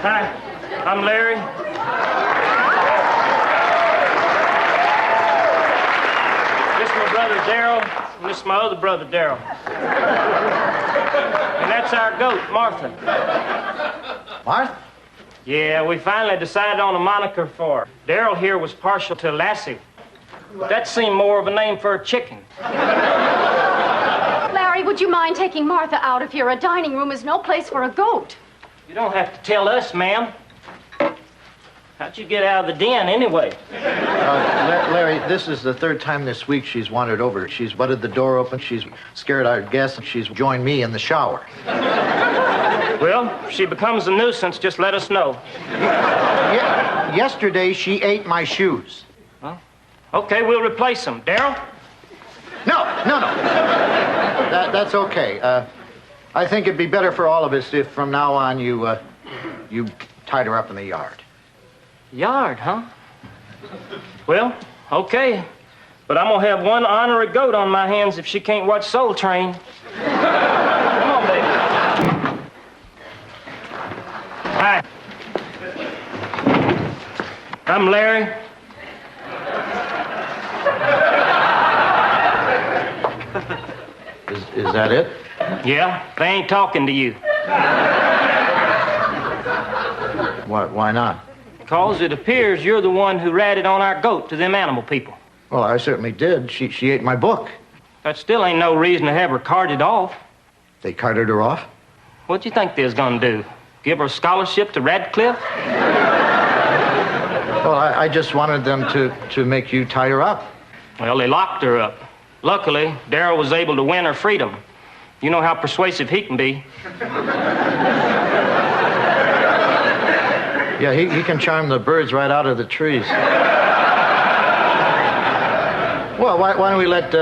Hi, I'm Larry. This is my brother Darryl, and this is my other brother Darryl. And that's our goat, Martha. Martha? Yeah, we finally decided on a moniker for her. Darryl here was partial to Lassie. That seemed more of a name for a chicken. Larry, would you mind taking Martha out of here? A dining room is no place for a goat. You don't have to tell us, ma'am. How'd you get out of the den anyway? Larry, this is the third time this week she's wandered over. She's butted the door open, she's scared our guests, and she's joined me in the shower. Well, if she becomes a nuisance, just let us know. Yesterday, she ate my shoes. Well, okay, we'll replace them. Darryl? No. That's okay. I think it'd be better for all of us if from now on you tied her up in the yard. Yard, huh? Well, okay. But I'm gonna have one ornery goat on my hands if she can't watch Soul Train. Come on, baby. Hi. I'm Larry. Is that it? Yeah, they ain't talking to you. Why not? Because it appears you're the one who ratted on our goat to them animal people. Well, I certainly did. She ate my book. That still ain't no reason to have her carted off. They carted her off? What do you think they was gonna do? Give her a scholarship to Radcliffe? Well, I just wanted them to make you tie her up. Well, they locked her up. Luckily, Darryl was able to win her freedom. You know how persuasive he can be. Yeah, he can charm the birds right out of the trees. Well, why don't we let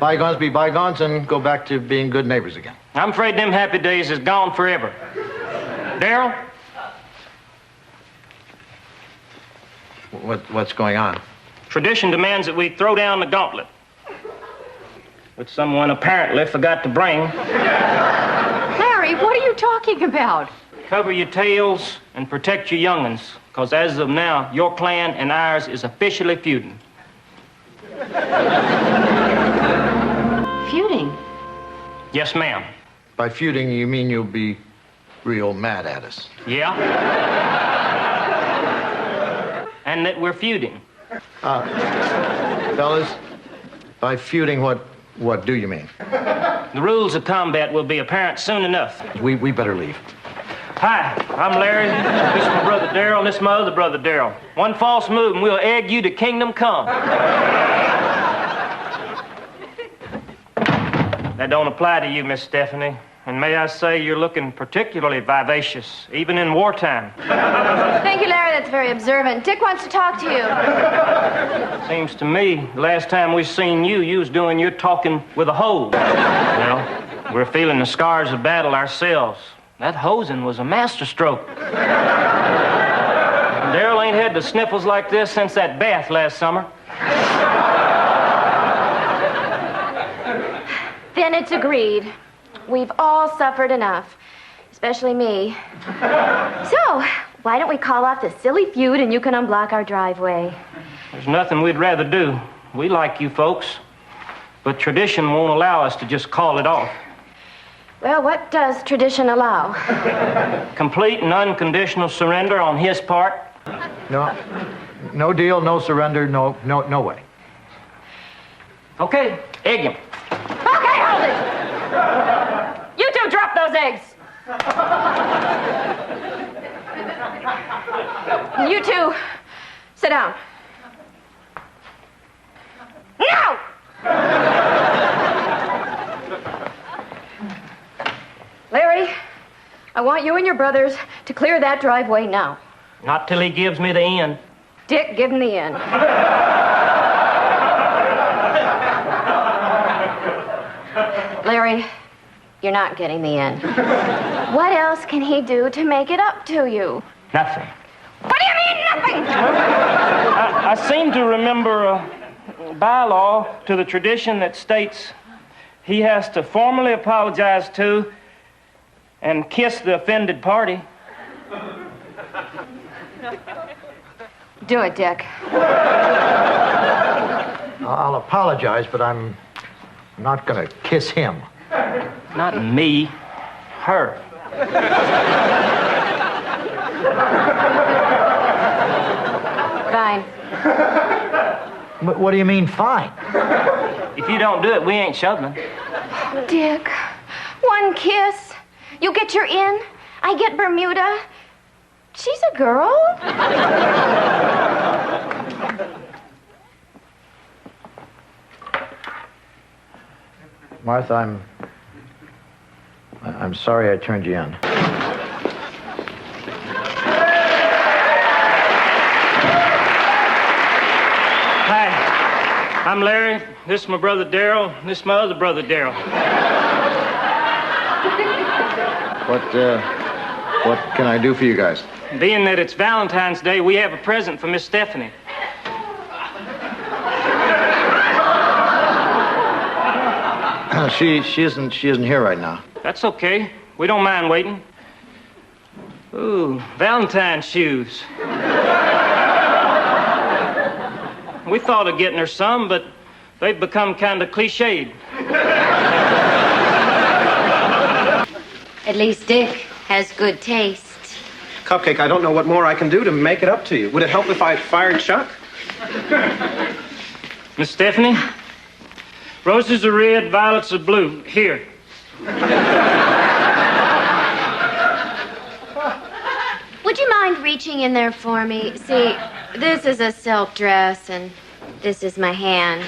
bygones be bygones and go back to being good neighbors again? I'm afraid them happy days is gone forever. Darryl? What's going on? Tradition demands that we throw down the gauntlet, which someone apparently forgot to bring. Larry, what are you talking about? Cover your tails and protect your young'uns, because as of now, your clan and ours is officially feuding. Feuding? Yes, ma'am. By feuding, you mean you'll be real mad at us? Yeah? And that we're feuding. Fellas, by feuding, what do you mean? The rules of combat will be apparent soon enough. We better leave. Hi, I'm Larry. This is my brother Darryl, and this is my other brother Darryl. One false move, and we'll egg you to kingdom come. That don't apply to you, Miss Stephanie. And may I say you're looking particularly vivacious, even in wartime. Thank you, Larry. That's very observant. Dick wants to talk to you. Seems to me, last time we seen you, you was doing your talking with a hose. Well, we're feeling the scars of battle ourselves. That hosing was a masterstroke. Darryl ain't had the sniffles like this since that bath last summer. Then it's agreed. We've all suffered enough, especially me. So, why don't we call off this silly feud and you can unblock our driveway? There's nothing we'd rather do. We like you folks, but tradition won't allow us to just call it off. Well, what does tradition allow? Complete and unconditional surrender on his part. No deal, no surrender, no way. Okay, egg him. Okay, hold it! You two drop those eggs! You two, sit down. No! Larry, I want you and your brothers to clear that driveway now. Not till he gives me the end. Dick, give him the end. Larry, you're not getting the end. What else can he do to make it up to you? Nothing. What do you mean, nothing? I seem to remember a bylaw to the tradition that states he has to formally apologize to and kiss the offended party. Do it, Dick. I'll apologize, but I'm not going to kiss him. Not me, her. Fine. What do you mean, fine? If you don't do it, we ain't shoveling. Dick, one kiss. You get your in, I get Bermuda. She's a girl. Martha, I'm sorry I turned you in. Hi, I'm Larry. This is my brother Darryl. This is my other brother Darryl. What can I do for you guys? Being that it's Valentine's Day, we have a present for Miss Stephanie. She isn't here right now. That's okay. We don't mind waiting. Ooh, Valentine's shoes. We thought of getting her some, but they've become kind of cliched. At least Dick has good taste. Cupcake, I don't know what more I can do to make it up to you. Would it help if I fired Chuck? Miss Stephanie, roses are red, violets are blue. Here. Would you mind reaching in there for me? See, this is a silk dress, and this is my hand.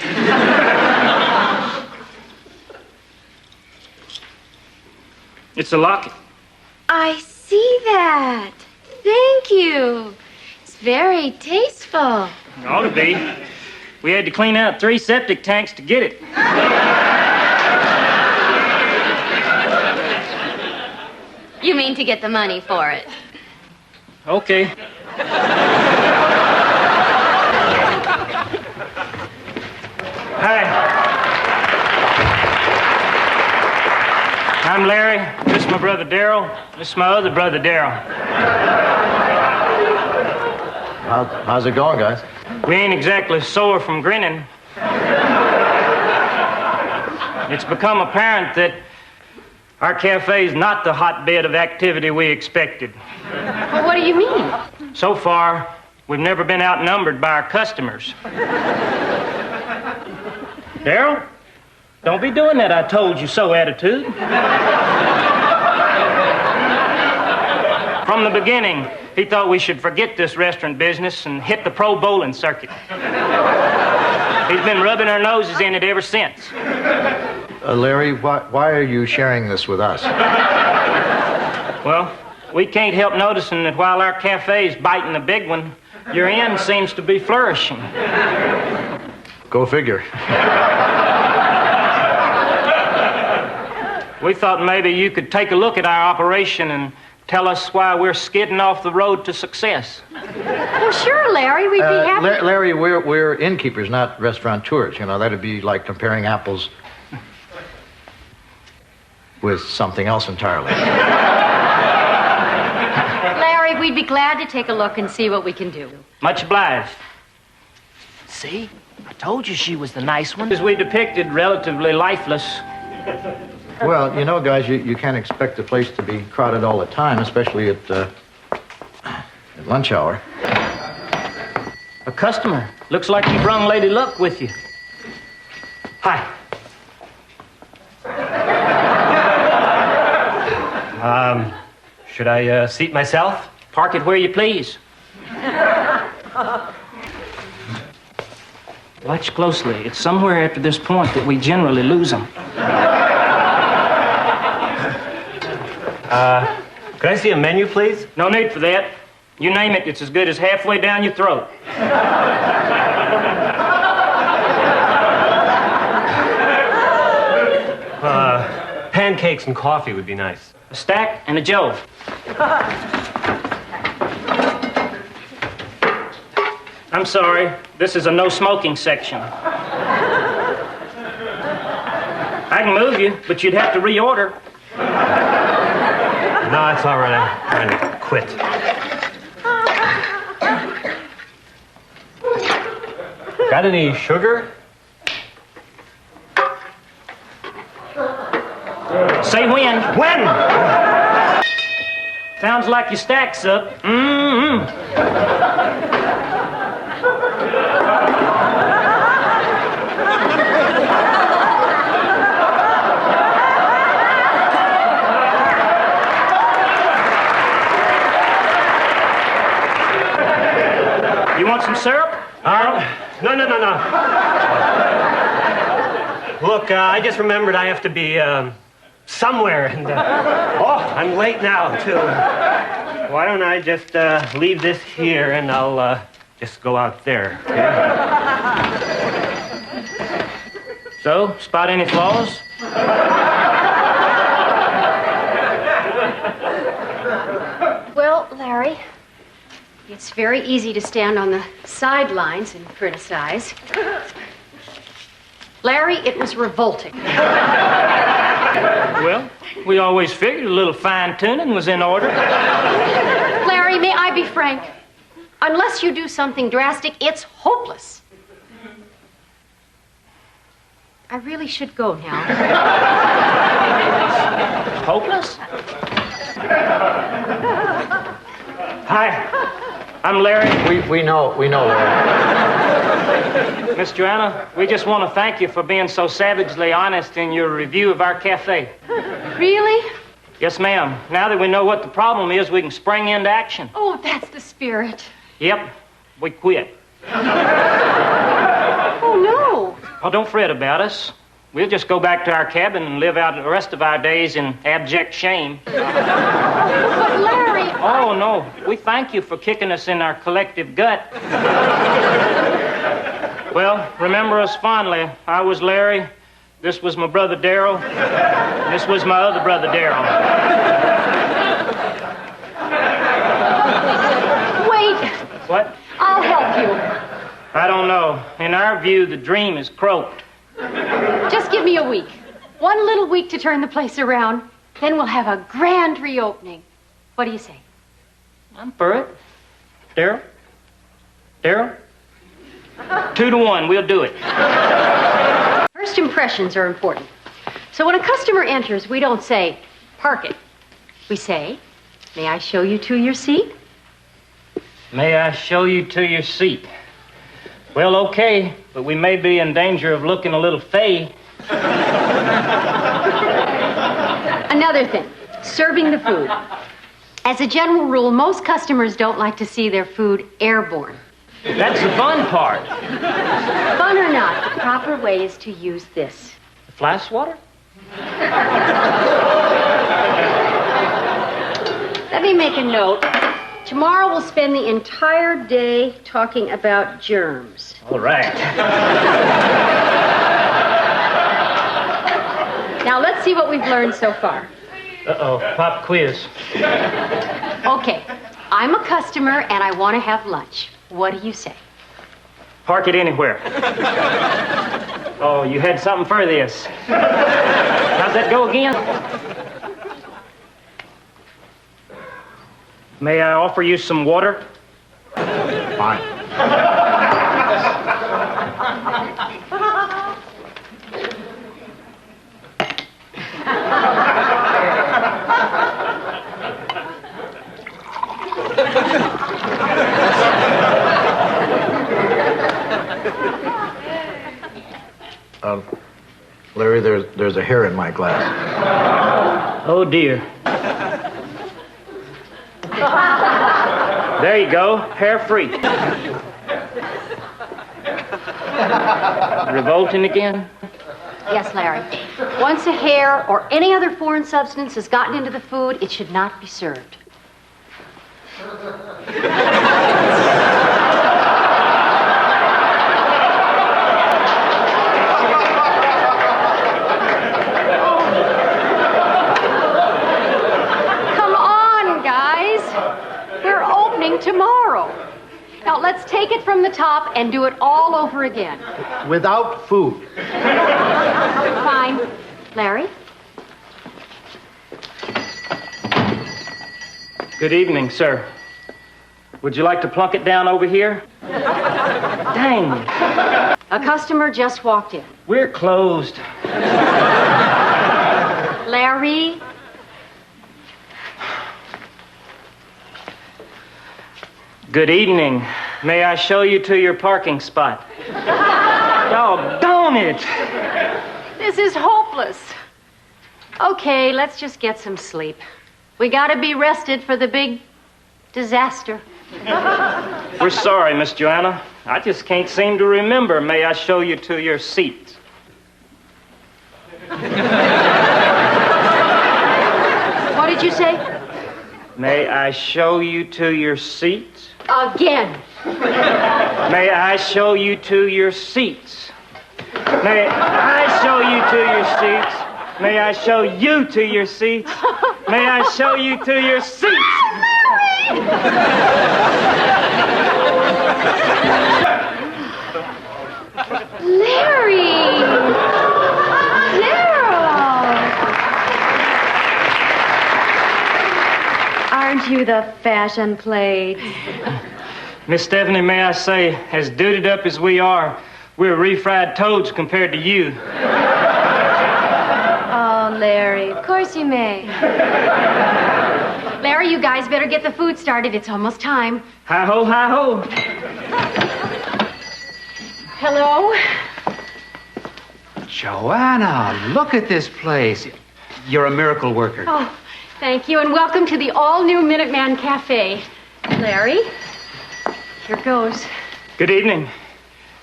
It's a locket. I see that. Thank you. It's very tasteful. It ought to be. We had to clean out 3 septic tanks to get it. You mean to get the money for it? Okay. Hi. I'm Larry. This is my brother Darryl. This is my other brother Darryl. How's it going, guys? We ain't exactly sore from grinning. It's become apparent that our cafe is not the hotbed of activity we expected. Well, what do you mean? So far, we've never been outnumbered by our customers. Darryl, don't be doing that I told you so attitude. From the beginning, he thought we should forget this restaurant business and hit the pro bowling circuit. He's been rubbing our noses in it ever since. Larry, why are you sharing this with us? Well, we can't help noticing that while our cafe's biting the big one, your end seems to be flourishing. Go figure. We thought maybe you could take a look at our operation and tell us why we're skidding off the road to success. Well, sure, Larry. We'd be happy. Larry, we're innkeepers, not restaurateurs. You know, that'd be like comparing apples with something else entirely. Larry, we'd be glad to take a look and see what we can do. Much obliged. See? I told you she was the nice one. As we depicted, relatively lifeless. Well, you know, guys, you can't expect the place to be crowded all the time, especially at lunch hour. A customer. Looks like you brung Lady Luck with you. Hi. Should I seat myself? Park it where you please. Watch closely. It's somewhere after this point that we generally lose them. Could I see a menu, please? No need for that. You name it, it's as good as halfway down your throat. Pancakes and coffee would be nice. A stack and a jove. I'm sorry. This is a no-smoking section. I can move you, but you'd have to reorder. No, it's all right. I'm trying to quit. Got any sugar? Say when. When? Sounds like your stack's up. You want some syrup? No. Look, I just remembered I have to be somewhere, and I'm late now too. Why don't I just leave this here, and I'll just go out there. Okay? So, spot any flaws? Well, Larry, it's very easy to stand on the sidelines and criticize. Larry, it was revolting. Well, we always figured a little fine-tuning was in order. Larry, may I be frank? Unless you do something drastic, it's hopeless. I really should go now. Hopeless? Hi, I'm Larry. We know, Larry. Miss Joanna, we just want to thank you for being so savagely honest in your review of our cafe. Really? Yes, ma'am. Now that we know what the problem is, we can spring into action. Oh, that's the spirit. Yep, we quit. Oh, no. Oh, don't fret about us. We'll just go back to our cabin and live out the rest of our days in abject shame. But Larry... Oh, no. We thank you for kicking us in our collective gut. Well, remember us fondly. I was Larry. This was my brother Darryl. This was my other brother Darryl. Wait. What? I'll help you. I don't know. In our view, the dream is croaked. Just give me a week. One little week to turn the place around. Then we'll have a grand reopening. What do you say? I'm for it. Darryl? Darryl? 2-1, we'll do it. First impressions are important. So when a customer enters, we don't say, park it. We say, may I show you to your seat? May I show you to your seat? Well, okay, but we may be in danger of looking a little fey. Another thing, serving the food. As a general rule, most customers don't like to see their food airborne. That's the fun part. Fun or not, the proper way is to use this. The fly swatter? Let me make a note. Tomorrow we'll spend the entire day talking about germs. All right. Now let's see what we've learned so far. Uh-oh, pop quiz. Okay, I'm a customer and I want to have lunch. What do you say? Park it anywhere. Oh, you had something for this. How's that go again? May I offer you some water? Fine. Larry, there's a hair in my glass. Oh, dear. There you go, hair-free. Revolting again? Yes, Larry. Once a hair or any other foreign substance has gotten into the food, it should not be served. Come on, guys. We're opening tomorrow. Now, let's take it from the top and do it all over again. Without food. Fine. Larry? Good evening, sir. Would you like to plunk it down over here? Dang. A customer just walked in. We're closed. Larry? Good evening. May I show you to your parking spot? Doggone it. This is hopeless. Okay, let's just get some sleep. We gotta be rested for the big disaster. We're sorry, Miss Joanna. I just can't seem to remember. May I show you to your seat? What did you say? May I show you to your seat? Again. May I show you to your seats? May I show you to your seats? May I show you to your seats? May I show you to your seats? Larry! Darryl! Aren't you the fashion plate? Miss Stephanie, may I say, as duded up as we are, we're refried toads compared to you. Oh, Larry, of course you may. Larry, you guys better get the food started. It's almost time. Hi-ho, hi-ho. Hello? Joanna, look at this place. You're a miracle worker. Oh, thank you, and welcome to the all-new Minuteman Cafe. Larry, here goes. Good evening.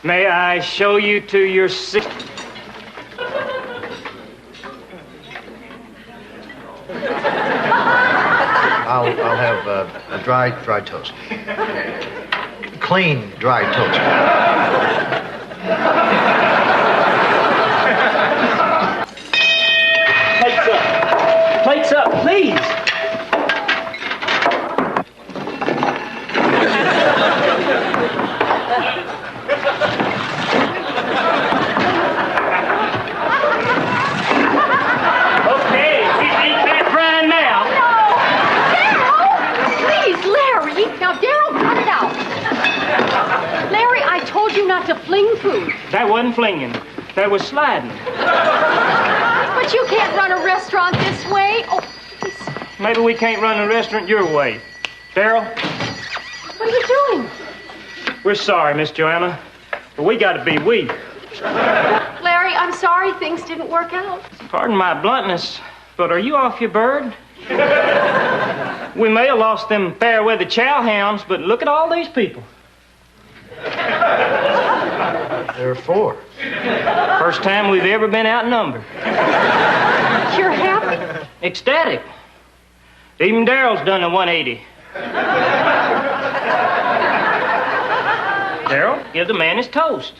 May I show you to your seat? I'll have a dry toast. Clean, dry toast. Plates up. Plates up, please. Okay, we eat that right now. Please, Larry. Now, Darryl, cut it out. Larry, I told you not to fling food. That wasn't flinging. That was sliding. But you can't run a restaurant this way. Oh, please. Maybe we can't run the restaurant your way. Darryl, What are you doing? we're sorry, Miss Joanna, but we got to be we. Larry, I'm sorry things didn't work out. Pardon my bluntness, but are you off your bird? We may have lost them fair weather chow hounds, but look at all these people. There are 4. First time we've ever been outnumbered. You're happy? Ecstatic. Even Darryl's done a 180. Darryl, give the man his toast.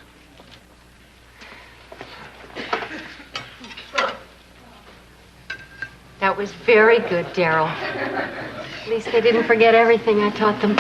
That was very good, Darryl. At least they didn't forget everything I taught them.